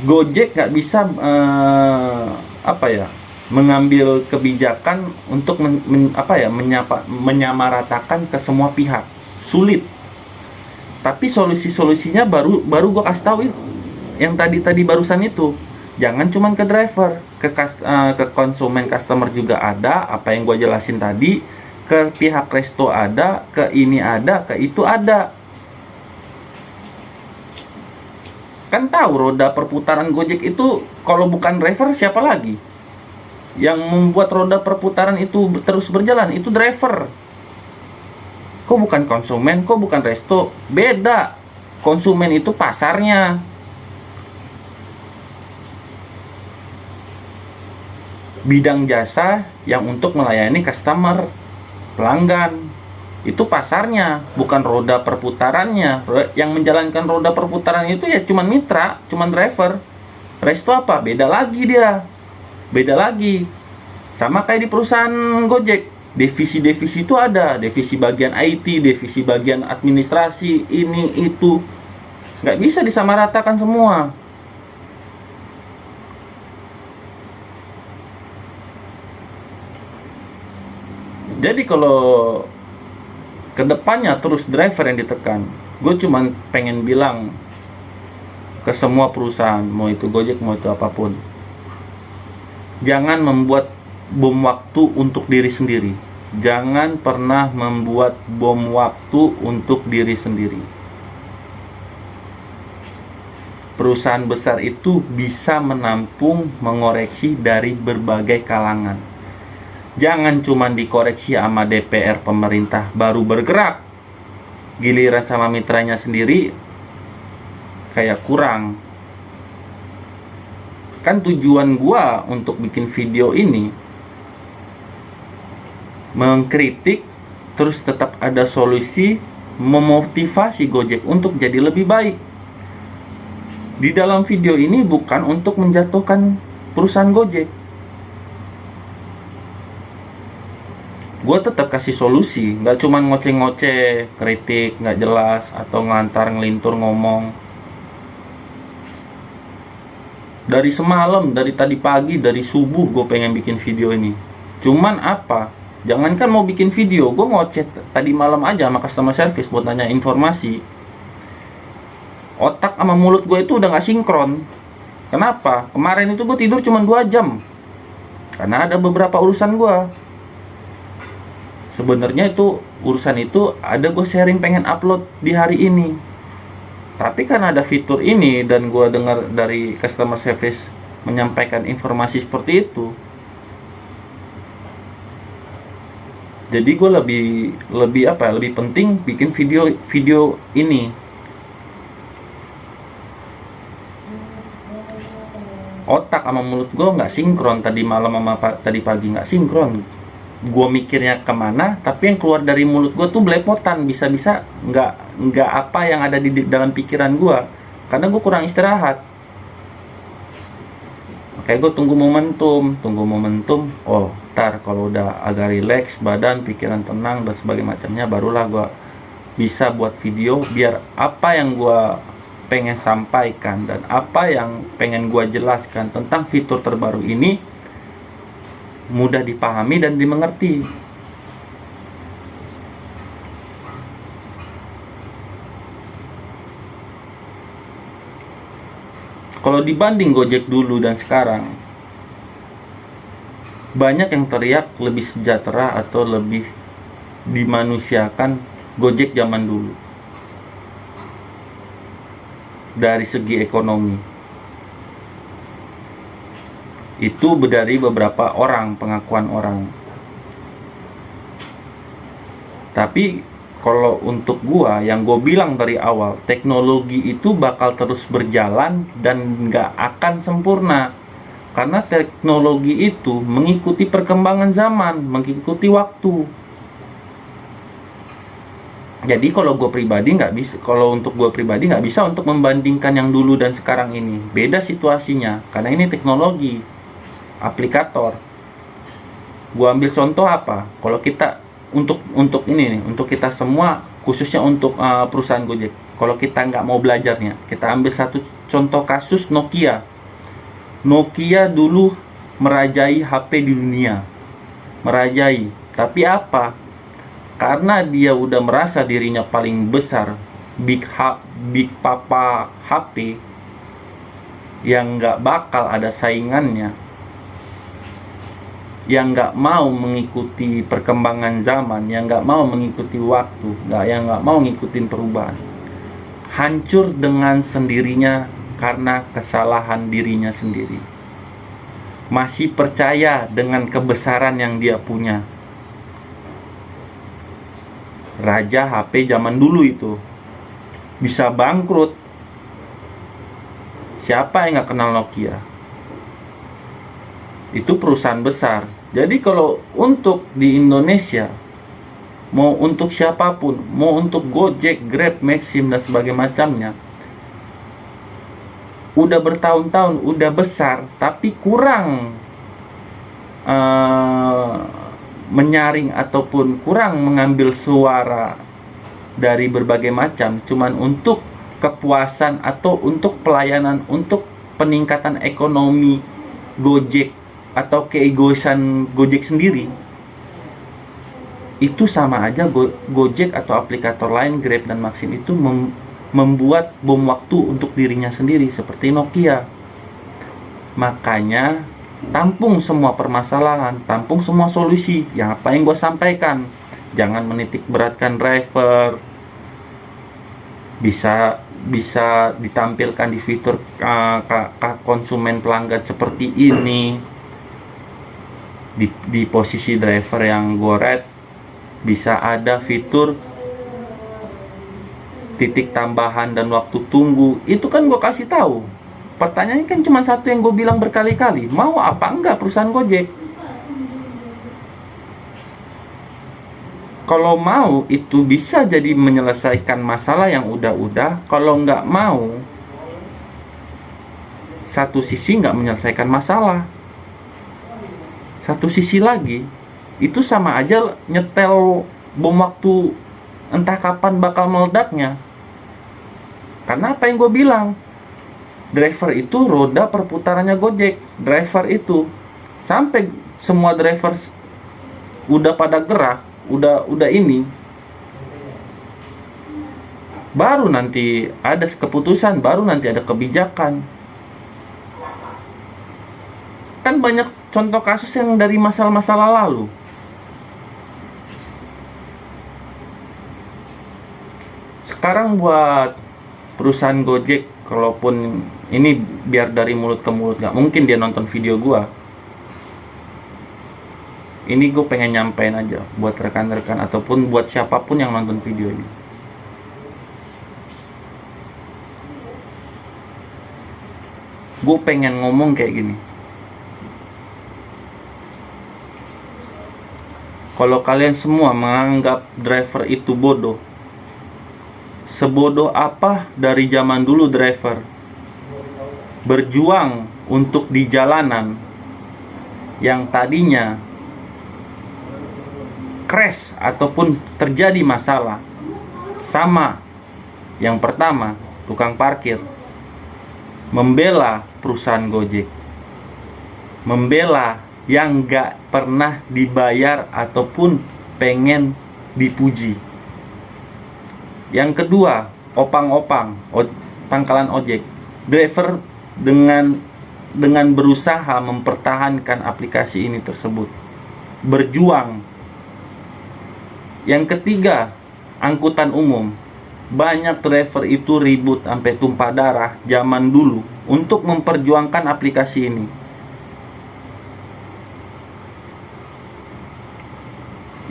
Gojek nggak bisa mengambil kebijakan untuk menyamaratakan ke semua pihak. Sulit. Tapi solusinya baru gue kasih tahu itu. Yang tadi barusan itu. Jangan cuman ke driver, ke konsumen, customer juga ada, apa yang gue jelasin tadi, ke pihak resto ada, ke ini ada, ke itu ada. Kan tahu roda perputaran Gojek itu kalau bukan driver siapa lagi? Yang membuat roda perputaran itu terus berjalan itu driver. Kok bukan konsumen, kok bukan resto? Beda. Konsumen itu pasarnya. Bidang jasa yang untuk melayani customer, pelanggan. Itu pasarnya, bukan roda perputarannya. Yang menjalankan roda perputaran itu ya cuman mitra, cuman driver. Resto apa? Beda lagi dia. Beda lagi. Sama kayak di perusahaan Gojek. Divisi-divisi itu ada. Divisi bagian IT, divisi bagian administrasi, ini, itu. Nggak bisa disamaratakan semua. Jadi kalau kedepannya terus driver yang ditekan, gue cuman pengen bilang ke semua perusahaan, mau itu Gojek, mau itu apapun, jangan membuat bom waktu untuk diri sendiri. Jangan pernah membuat bom waktu untuk diri sendiri. Perusahaan besar itu bisa menampung, mengoreksi dari berbagai kalangan. Jangan cuma dikoreksi sama DPR, pemerintah baru bergerak. Giliran sama mitranya sendiri kayak kurang. Kan tujuan gua untuk bikin video ini mengkritik, terus tetap ada solusi, memotivasi Gojek untuk jadi lebih baik. Di dalam video ini bukan untuk menjatuhkan perusahaan Gojek. gue tetap kasih solusi, nggak cuman ngoceh-ngoceh, kritik nggak jelas atau ngelantar ngelintur ngomong. Dari semalam, dari tadi pagi, dari subuh gue pengen bikin video ini. Cuman apa? Jangankan mau bikin video, gue ngoceh tadi malam aja sama customer service buat nanya informasi. Otak sama mulut gue itu udah nggak sinkron. Kenapa? Kemarin itu gue tidur cuma 2 jam. Karena ada beberapa urusan gue. Sebenarnya itu urusan itu ada gue sharing pengen upload di hari ini. Tapi kan ada fitur ini dan gue dengar dari customer service menyampaikan informasi seperti itu. Jadi gue lebih penting bikin video ini. Otak sama mulut gue nggak sinkron tadi malam sama tadi pagi, nggak sinkron. Gue mikirnya kemana, tapi yang keluar dari mulut gue tuh belepotan, bisa-bisa nggak apa yang ada di dalam pikiran gue, karena gue kurang istirahat. Kayak gue tunggu momentum. Oh, ntar kalau udah agak rileks, badan, pikiran tenang dan sebagainya macamnya, barulah gue bisa buat video biar apa yang gue pengen sampaikan dan apa yang pengen gue jelaskan tentang fitur terbaru ini mudah dipahami dan dimengerti. Kalau dibanding Gojek dulu dan sekarang, banyak yang teriak lebih sejahtera atau lebih dimanusiakan Gojek zaman dulu dari segi ekonomi. Itu dari beberapa orang, pengakuan orang. Tapi kalau untuk gua, yang gue bilang dari awal, teknologi itu bakal terus berjalan dan nggak akan sempurna. Karena teknologi itu mengikuti perkembangan zaman, mengikuti waktu. Jadi kalau gue pribadi nggak bisa, nggak bisa untuk membandingkan yang dulu dan sekarang ini. Beda situasinya, karena ini teknologi, aplikator. Gue ambil contoh apa? Kalau kita untuk ini nih, untuk kita semua, khususnya untuk perusahaan Gojek. Kalau kita nggak mau belajarnya, kita ambil satu contoh kasus Nokia. Nokia dulu merajai HP di dunia, merajai. Tapi apa? Karena dia udah merasa dirinya paling besar, big papa HP, yang nggak bakal ada saingannya, yang nggak mau mengikuti perkembangan zaman, yang nggak mau mengikuti waktu, yang nggak mau ngikutin perubahan, hancur dengan sendirinya karena kesalahan dirinya sendiri. Masih percaya dengan kebesaran yang dia punya. Raja HP zaman dulu itu bisa bangkrut. Siapa yang nggak kenal Nokia? Itu perusahaan besar. Jadi kalau untuk di Indonesia, mau untuk siapapun, mau untuk Gojek, Grab, Maxim dan sebagainya macamnya, udah bertahun-tahun, udah besar, tapi kurang menyaring ataupun kurang mengambil suara dari berbagai macam, cuman untuk kepuasan atau untuk pelayanan, untuk peningkatan ekonomi Gojek atau keegoisan Gojek sendiri. Itu sama aja Gojek atau aplikator lain, Grab dan Maxim itu membuat bom waktu untuk dirinya sendiri seperti Nokia. Makanya tampung semua permasalahan, tampung semua solusi yang apa yang gue sampaikan. Jangan menitik beratkan driver. Bisa ditampilkan di fitur konsumen pelanggan seperti ini. Di posisi driver yang gue rate, bisa ada fitur titik tambahan dan waktu tunggu. Itu kan gue kasih tahu. Pertanyaannya kan cuma satu yang gue bilang berkali-kali, mau apa enggak perusahaan Gojek? Kalau mau, itu bisa jadi menyelesaikan masalah yang udah-udah. Kalau nggak mau, satu sisi nggak menyelesaikan masalah, satu sisi lagi itu sama aja nyetel bom waktu entah kapan bakal meledaknya. Karena apa yang gue bilang, driver itu roda perputarannya Gojek. Driver itu sampai semua driver udah pada gerak, udah ini, baru nanti ada keputusan, baru nanti ada kebijakan. Kan banyak contoh kasus yang dari masalah-masalah lalu. Sekarang buat perusahaan Gojek, kalaupun ini biar dari mulut ke mulut, nggak mungkin dia nonton video gua. Ini gue pengen nyampein aja buat rekan-rekan ataupun buat siapapun yang nonton video ini. Gue pengen ngomong kayak gini. Kalau kalian semua menganggap driver itu bodoh, sebodoh apa dari zaman dulu driver berjuang untuk di jalanan yang tadinya crash ataupun terjadi masalah, sama yang pertama tukang parkir membela perusahaan Gojek, membela yang gak pernah dibayar ataupun pengen dipuji. Yang kedua, opang-opang pangkalan ojek, driver dengan berusaha mempertahankan aplikasi ini tersebut, berjuang. Yang ketiga, angkutan umum. Banyak driver itu ribut sampai tumpah darah zaman dulu untuk memperjuangkan aplikasi ini.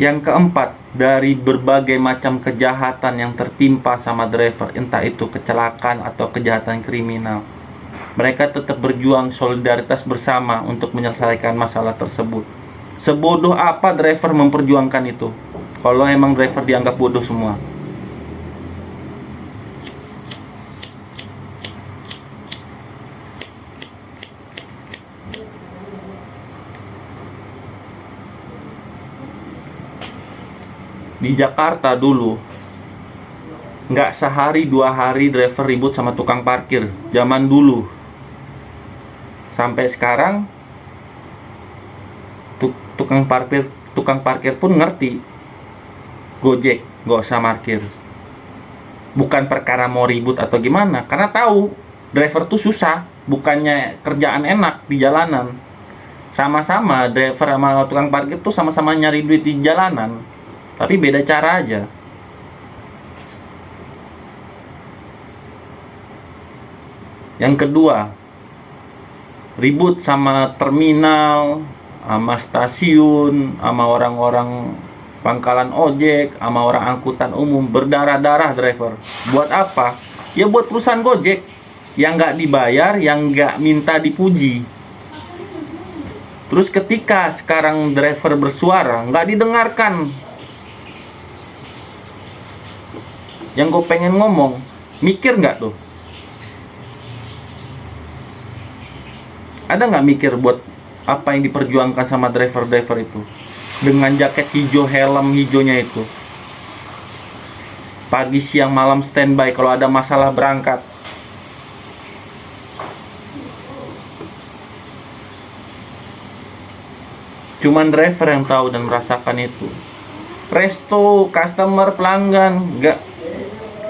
Yang keempat, dari berbagai macam kejahatan yang tertimpa sama driver, entah itu kecelakaan atau kejahatan kriminal, mereka tetap berjuang solidaritas bersama untuk menyelesaikan masalah tersebut. Sebodoh apa driver memperjuangkan itu? Kalau emang driver dianggap bodoh semua. Di Jakarta dulu nggak sehari 2 hari driver ribut sama tukang parkir zaman dulu. Sampai sekarang tukang parkir pun ngerti Gojek nggak usah parkir. Bukan perkara mau ribut atau gimana, karena tahu driver tuh susah, bukannya kerjaan enak di jalanan. Sama-sama driver sama tukang parkir tuh sama-sama nyari duit di jalanan, tapi beda cara aja. Yang kedua, ribut sama terminal, sama stasiun, sama orang-orang pangkalan ojek, sama orang angkutan umum, berdarah-darah driver. Buat apa? Ya buat perusahaan Gojek yang nggak dibayar, yang nggak minta dipuji. Terus ketika sekarang driver bersuara, nggak didengarkan. Yang gue pengen ngomong, mikir nggak tuh? Ada nggak mikir buat apa yang diperjuangkan sama driver-driver itu? Dengan jaket hijau, helm hijaunya itu, pagi siang malam standby kalau ada masalah berangkat. Cuman driver yang tahu dan merasakan itu. Resto, customer, pelanggan, nggak,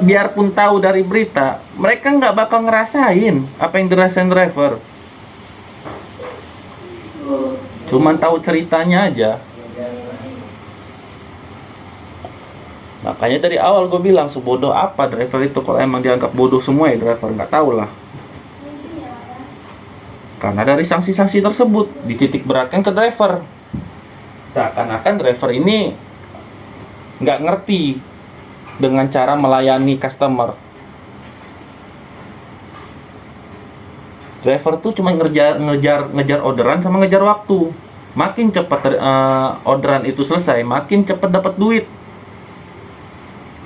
biarpun tahu dari berita, mereka nggak bakal ngerasain apa yang dirasain driver. Cuman tahu ceritanya aja. Makanya dari awal gue bilang, sebodoh apa driver itu. Kalau emang dianggap bodoh semua ya driver, nggak tahu lah. Karena dari sanksi-sanksi tersebut dititik beratkan ke driver. Seakan-akan driver ini nggak ngerti dengan cara melayani customer. Driver tuh cuma ngejar orderan sama ngejar waktu. Makin cepat orderan itu selesai, makin cepat dapat duit.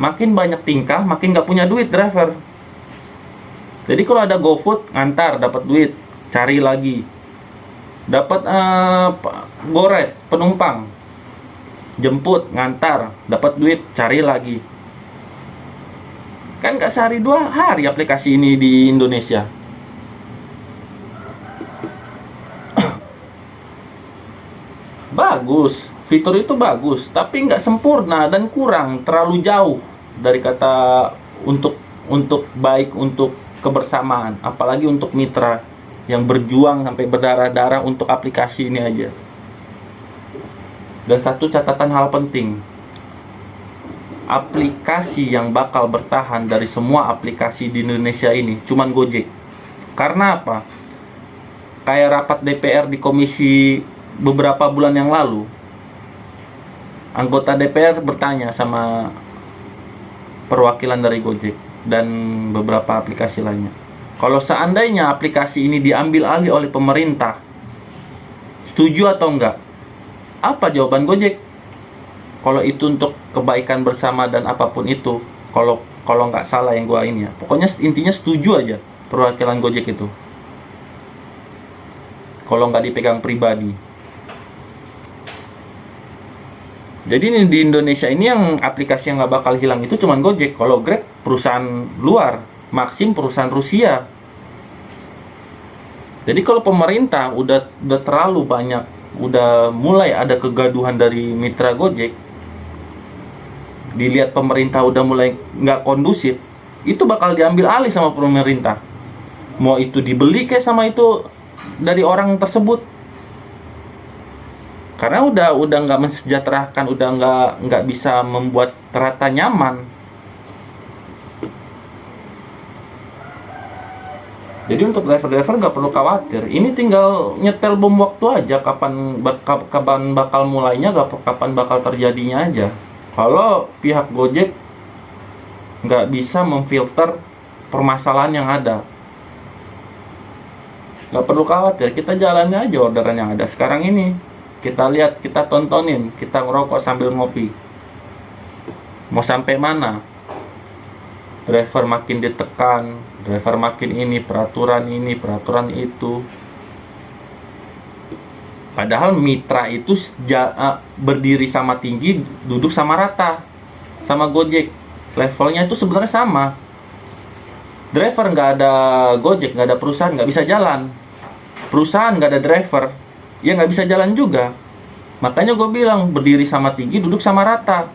Makin banyak tingkah, makin nggak punya duit driver. Jadi kalau ada GoFood, ngantar dapat duit, cari lagi. Dapat goret penumpang, jemput, ngantar, dapat duit, cari lagi. Kan nggak sehari 2 hari aplikasi ini di Indonesia. Bagus, fitur itu bagus, tapi nggak sempurna dan kurang, terlalu jauh dari kata untuk baik untuk kebersamaan, apalagi untuk mitra yang berjuang sampai berdarah-darah untuk aplikasi ini aja. Dan satu catatan hal penting, aplikasi yang bakal bertahan dari semua aplikasi di Indonesia ini cuman Gojek. Karena apa? Kayak rapat DPR di komisi beberapa bulan yang lalu, anggota DPR bertanya sama perwakilan dari Gojek dan beberapa aplikasi lainnya, kalau seandainya aplikasi ini diambil alih oleh pemerintah, setuju atau enggak? Apa jawaban Gojek? Kalau itu untuk kebaikan bersama dan apapun itu, kalau nggak salah yang gua ini ya, pokoknya intinya setuju aja perwakilan Gojek itu, kalau nggak dipegang pribadi. Jadi ini di Indonesia ini yang aplikasi yang nggak bakal hilang itu cuman Gojek. Kalau Grab perusahaan luar, Maxim perusahaan Rusia. Jadi kalau pemerintah udah terlalu banyak, udah mulai ada kegaduhan dari mitra Gojek, dilihat pemerintah udah mulai nggak kondusif, itu bakal diambil alih sama pemerintah. Mau itu dibeli kayak sama itu dari orang tersebut. Karena udah nggak mensejahterakan, udah nggak bisa membuat ternyata nyaman. Jadi untuk driver-driver nggak perlu khawatir. Ini tinggal nyetel bom waktu aja, kapan bakal mulainya, kapan bakal terjadinya aja. Kalau pihak Gojek nggak bisa memfilter permasalahan yang ada, nggak perlu khawatir. Kita jalannya aja orderan yang ada sekarang ini. Kita lihat, kita tontonin, kita ngerokok sambil ngopi. Mau sampai mana? Driver makin ditekan, driver makin ini, peraturan itu. Padahal mitra itu berdiri sama tinggi, duduk sama rata sama Gojek. Levelnya itu sebenarnya sama. Driver nggak ada Gojek, nggak ada perusahaan, nggak bisa jalan. Perusahaan nggak ada driver, ya nggak bisa jalan juga. Makanya gue bilang berdiri sama tinggi, duduk sama rata.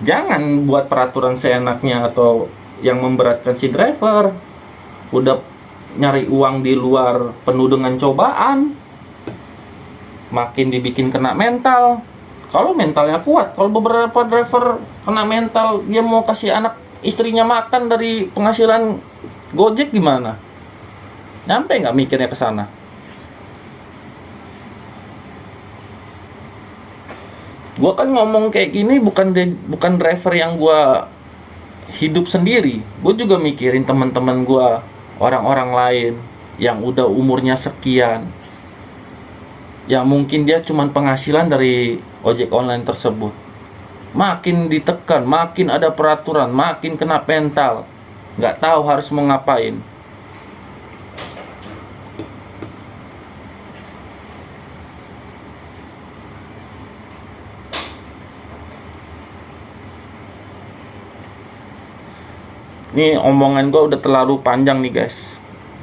Jangan buat peraturan seenaknya atau yang memberatkan si driver. Udah nyari uang di luar penuh dengan cobaan, makin dibikin kena mental. Kalau mentalnya kuat, kalau beberapa driver kena mental, dia mau kasih anak istrinya makan dari penghasilan Gojek gimana? Nyampe nggak mikirnya ke sana? Gue kan ngomong kayak gini bukan driver yang gue hidup sendiri. Gue juga mikirin teman-teman gue, orang-orang lain yang udah umurnya sekian, yang mungkin dia cuman penghasilan dari ojek online tersebut. Makin ditekan, makin ada peraturan, makin kena mental, nggak tahu harus mau ngapain. Ini omongan gue udah terlalu panjang nih guys,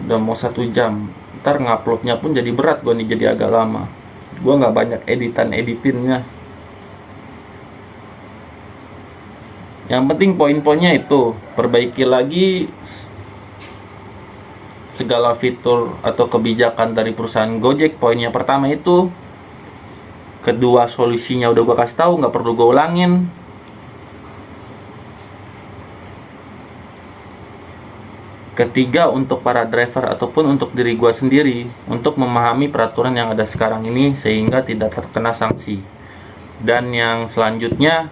udah mau 1 jam. Ntar nguploadnya pun jadi berat gue nih, jadi agak lama. Gue nggak banyak editinnya. Yang penting poin-poinnya itu, perbaiki lagi segala fitur atau kebijakan dari perusahaan Gojek. Poinnya pertama itu. Kedua, solusinya udah gue kasih tahu, nggak perlu gue ulangin. Ketiga, untuk para driver ataupun untuk diri gue sendiri, untuk memahami peraturan yang ada sekarang ini sehingga tidak terkena sanksi. Dan yang selanjutnya,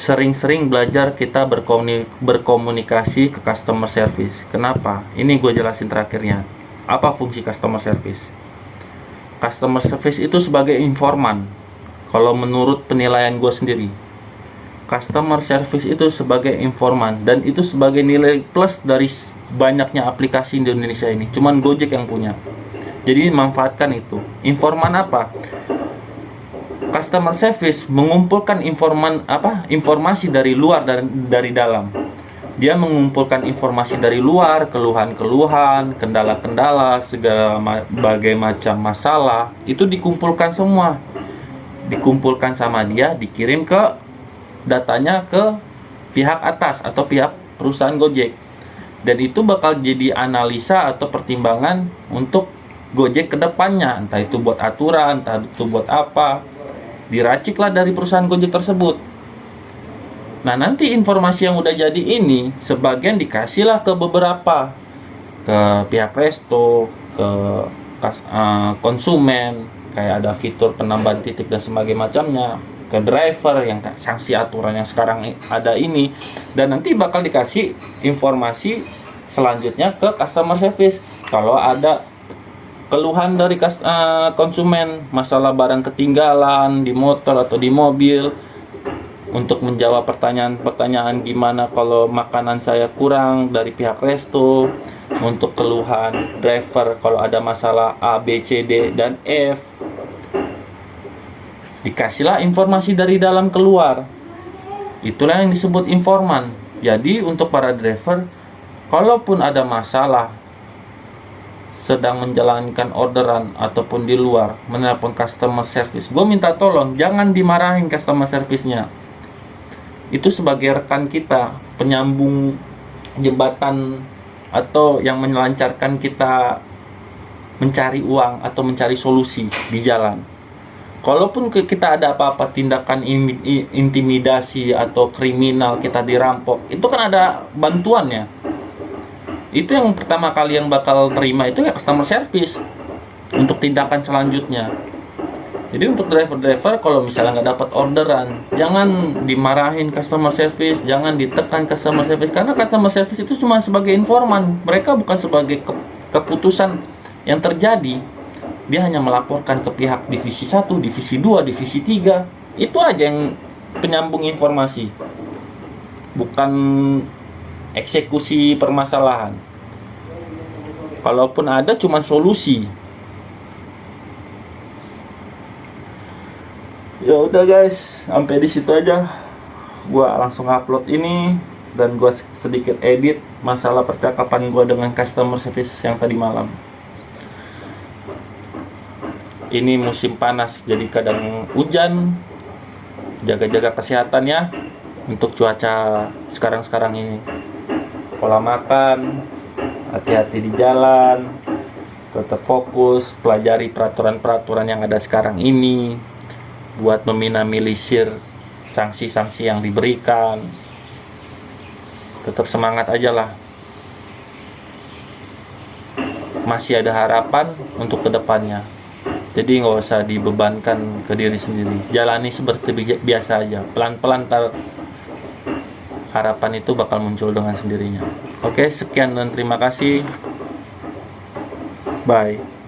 sering-sering belajar kita berkomunikasi ke customer service. Kenapa? Ini gue jelasin terakhirnya. Apa fungsi customer service? Customer service itu sebagai informan. Kalau menurut penilaian gue sendiri, customer service itu sebagai informan, dan itu sebagai nilai plus dari banyaknya aplikasi di Indonesia ini. Cuman Gojek yang punya. Jadi manfaatkan itu. Informan apa? customer service mengumpulkan informasi dari luar dan dari dalam. Dia mengumpulkan informasi dari luar, keluhan-keluhan, kendala-kendala, segala bagai macam masalah, itu dikumpulkan semua. Dikumpulkan sama dia, dikirim ke datanya ke pihak atas atau pihak perusahaan Gojek. Dan itu bakal jadi analisa atau pertimbangan untuk Gojek ke depannya, entah itu buat aturan, entah itu buat apa. Diraciklah dari perusahaan Gojek tersebut. Nah, nanti informasi yang udah jadi ini sebagian dikasihlah ke beberapa, ke pihak resto, ke konsumen, kayak ada fitur penambahan titik dan sebagainya macamnya, ke driver yang sanksi aturan yang sekarang ada ini, dan nanti bakal dikasih informasi selanjutnya ke customer service kalau ada keluhan dari konsumen masalah barang ketinggalan di motor atau di mobil. Untuk menjawab pertanyaan-pertanyaan gimana kalau makanan saya kurang dari pihak resto, untuk keluhan driver kalau ada masalah A, B, C, D, dan F, dikasihlah informasi dari dalam keluar. Itulah yang disebut informan. Jadi untuk para driver, kalaupun ada masalah sedang menjalankan orderan ataupun di luar, menelpon customer service, gue minta tolong jangan dimarahin customer service-nya. Itu sebagai rekan kita, penyambung jembatan atau yang melancarkan kita mencari uang atau mencari solusi di jalan. Kalaupun kita ada apa-apa tindakan intimidasi atau kriminal, kita dirampok, itu kan ada bantuannya. Itu yang pertama kali yang bakal terima itu ya customer service untuk tindakan selanjutnya. Jadi untuk driver-driver kalau misalnya nggak dapat orderan, jangan dimarahin customer service, jangan ditekan customer service, karena customer service itu cuma sebagai informan, mereka bukan sebagai keputusan yang terjadi. Dia hanya melaporkan ke pihak divisi 1, divisi 2, divisi 3. Itu aja yang penyambung informasi, bukan eksekusi permasalahan. Kalaupun ada cuma solusi. Ya udah guys, sampai di situ aja. Gua langsung upload ini dan gua sedikit edit masalah percakapan gua dengan customer service yang tadi malam. Ini musim panas, jadi kadang hujan. Jaga-jaga kesehatan ya untuk cuaca sekarang-sekarang ini. Pola makan, hati-hati di jalan, tetap fokus, pelajari peraturan-peraturan yang ada sekarang ini buat meminimalisir sanksi-sanksi yang diberikan. Tetap semangat aja lah, masih ada harapan untuk kedepannya. Jadi nggak usah dibebankan ke diri sendiri, jalani seperti biasa aja, pelan-pelan harapan itu bakal muncul dengan sendirinya. Oke, sekian dan terima kasih. Bye.